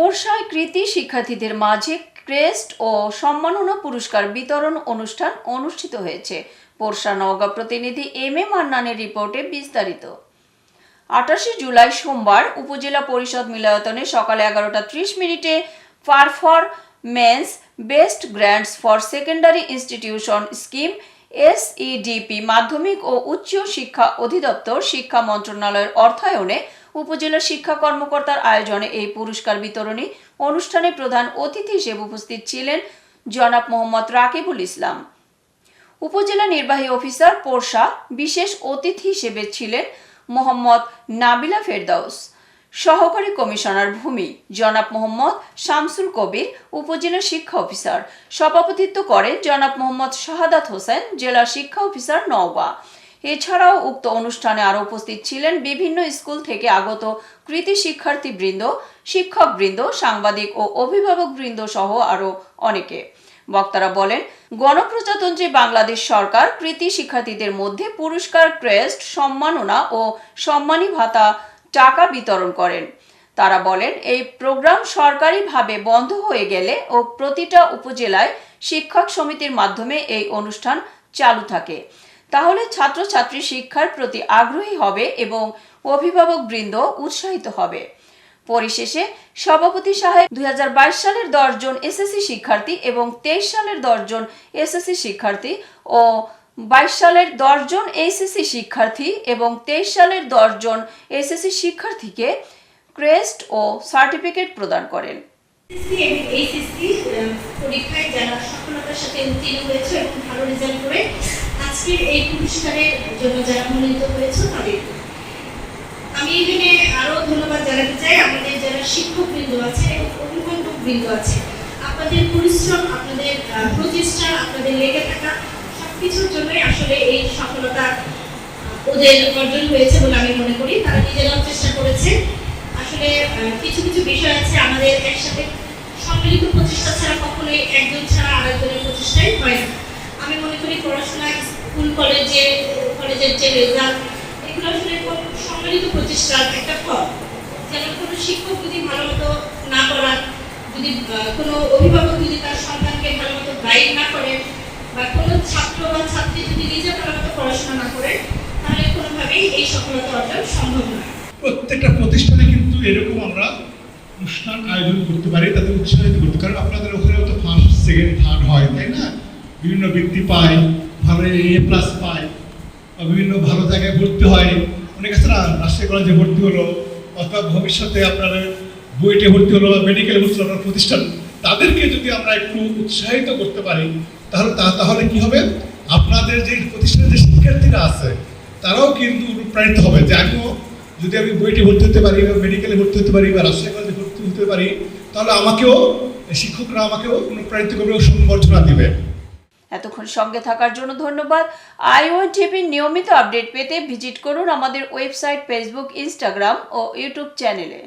পোরশায় কৃতি শিক্ষার্থীদের মাঝে ক্রেস্ট ও সম্মাননা পুরস্কার বিতরণ অনুষ্ঠান অনুষ্ঠিত হয়েছে। পোরশা নওগাঁ প্রতিনিধি এম এ মান্নানের রিপোর্টে বিস্তারিত। 28 জুলাই সোমবার উপজেলা পরিষদ মিলনায়তনে সকালে 11:30 performance best grants for secondary institution scheme SEDP মাধ্যমিক ও উচ্চ শিক্ষা অধিদপ্তর শিক্ষা মন্ত্রণালয়ের অর্থায়নে উপজেলা শিক্ষা কর্মকর্তার আয়োজনে এই পুরস্কার বিতরণী অনুষ্ঠানে প্রধান অতিথি হিসেবে উপস্থিত ছিলেন জনাব মোহাম্মদ রাকিবুল ইসলাম। উপজেলা নির্বাহী অফিসার পোরশা বিশেষ অতিথি হিসেবে ছিলেন মোহাম্মদ নাবিলা ফেরদাউস, সহকারী কমিশনার ভূমি জনাব মোহাম্মদ শামসুল কবির, উপজেলা শিক্ষা অফিসার। সভাপতিত্ব করেন জনাব মোহাম্মদ শাহাদাত হোসেন, জেলা শিক্ষা অফিসার নওগাঁ। এছাড়াও উক্ত অনুষ্ঠানে আরও উপস্থিত ছিলেন বিভিন্ন স্কুল থেকে আগত কৃতি শিক্ষার্থীবৃন্দ, শিক্ষকবৃন্দ, সাংবাদিক ও অভিভাবকবৃন্দ সহ আরও অনেকে। বক্তারা বলেন, গণপ্রজাতন্ত্রী বাংলাদেশ সরকার কৃতি শিক্ষার্থীদের মধ্যে পুরস্কার, ক্রেস্ট, সম্মাননা ও সম্মানী ভাতা টাকা বিতরণ করেন। তারা বলেন, এই প্রোগ্রাম সরকারিভাবে বন্ধ হয়ে গেলে ও প্রতিটা উপজেলায় শিক্ষক সমিতির মাধ্যমে এই অনুষ্ঠান চালু থাকে, তাহলে ছাত্রছাত্রী শিক্ষার প্রতি আগ্রহী হবে এবং অভিভাবকবৃন্দ উৎসাহিত হবে। পরিশেষে সভাপতি সাহেব 2022 সালের 10 জন এসএসসি শিক্ষার্থী এবং 23 সালের 10 জন এসএসসি শিক্ষার্থী ও 22 সালের 10 জন এইচএসসি শিক্ষার্থী এবং 23 সালের 10 জন এসএসসি শিক্ষার্থীকে ক্রেস্ট ও সার্টিফিকেট প্রদান করেন। এইচএসসি পরীক্ষায় যারা সফলতার সাথে উত্তীর্ণ হয়েছে এবং ভালো রেজাল্ট করে আজকের এই পুরস্কারের জন্য যারা মনোনীত হয়েছে তাদের আমি এখানে আরো ধন্যবাদ জানাতে চাই আমাদের যারা শিক্ষকবৃন্দ আছে এবং অভিভাবকবৃন্দ আছে। আপনাদের পরিশ্রম, আপনাদের প্রচেষ্টা, আপনাদের লেগে থাকা সবকিছুর জন্যই আসলে এই সফলতা ওদের অর্জন হয়েছে বলে আমি মনে করি। তারা নিজেরাও চেষ্টা করেছে। আসলে কিছু কিছু বিষয় আছে আমাদের একসাথে সম্মিলিত প্রচেষ্টা ছাড়া কখনোই একজন ছাড়া আরেকজনের প্রচেষ্টাই হয় না। আমি মনে করি পড়াশোনা, স্কুল, কলেজের যে রেজাল্ট, এগুলো আসলে সম্মিলিত প্রচেষ্টার একটা ফল। যেমন কোনো শিক্ষক যদি ভালো মতো না করান, যদি কোনো অভিভাবক যদি তার সন্তানকে ভালো মতো গাইড না করেন, বা কোনো ছাত্র বা ছাত্রী যদি নিজে ভালো মতো পড়াশোনা না করে, তাহলে কোনোভাবেই এই সফলতা অর্জন সম্ভব নয়। প্রত্যেকটা প্রতিষ্ঠানে কিন্তু এরকম আমরা অনুষ্ঠান আয়োজন করতে পারি, তাদের উৎসাহিত করতে, কারণ আপনাদের ওখানেও তো ফার্স্ট, সেকেন্ড, থার্ড হয়, তাই না? বিভিন্ন বৃত্তি পায়, ভালো A+ পায়, বা বিভিন্ন ভালো জায়গায় ভর্তি হয়। অনেক আছে না, রাজশাহী কলেজে ভর্তি হলো, অথবা ভবিষ্যতে আপনার বুয়েটে ভর্তি হলো, মেডিকেলে ভর্তি হলো প্রতিষ্ঠান, তাদেরকে যদি আমরা একটু উৎসাহিত করতে পারি তাহলে কি হবে, আপনাদের যে প্রতিষ্ঠানের যে শিক্ষার্থীরা আছে তারাও কিন্তু অনুপ্রাণিত হবে যে যদি আমি বুয়েটে ভর্তি হতে পারি, বা মেডিকেলে ভর্তি হতে পারি, বা রাজশাহী কলেজে ভর্তি হতে পারি, তাহলে আমাকেও শিক্ষকরা আমাকেও অনুপ্রাণিত করবে ও সংবর্ধনা দিবে। এতক্ষণ সঙ্গে থাকার জন্য ধন্যবাদ। i1TV নিয়মিত আপডেট পেতে ভিজিট করুন আমাদের ওয়েবসাইট, ফেসবুক, ইনস্টাগ্রাম ও ইউটিউব চ্যানেলে।